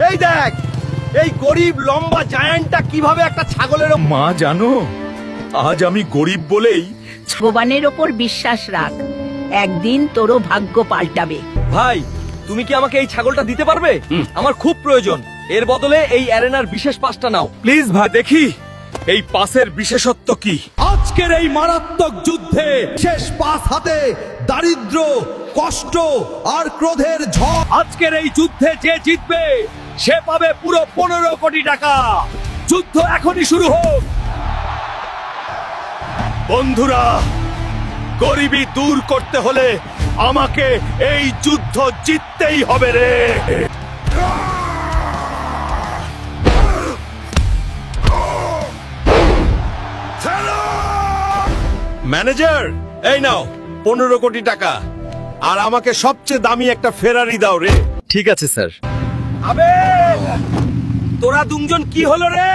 এই দেখ, এই গরিব লম্বা জায়ান্টটা কিভাবে একটা ছাগলের মা জানো, আজ আমি গরিব বলেই ভগবানের ওপর বিশ্বাস রাখ, একদিন তোরও ভাগ্য পাল্টাবে। ভাই, তুমি কি আমাকে এই ছাগলটা দিতে পারবে? আমার খুব প্রয়োজন। এর বদলে এই অ্যারেনার বিশেষ পাসটা নাও। প্লিজ ভাই, দেখি এই পাসের বিশেষত্ব কি। আজকের এই মারাত্মক যুদ্ধে শেষ পাস হাতে দারিদ্র, কষ্ট আর ক্রোধের ঝড়। আজকের এই যুদ্ধে যে জিতবে সে পাবে পুরো 15 কোটি টাকা। যুদ্ধ এখনই শুরু হোক। বন্ধুরা, গরিবি দূর করতে হলে আমাকে এই যুদ্ধ জিততেই হবে রে। ম্যানেজার, এই নাও 15 কোটি টাকা, আর আমাকে সবচেয়ে দামি একটা ফেরারি দাও রে। ঠিক আছে স্যার। আবে, তোরা দুজন কি হলো রে?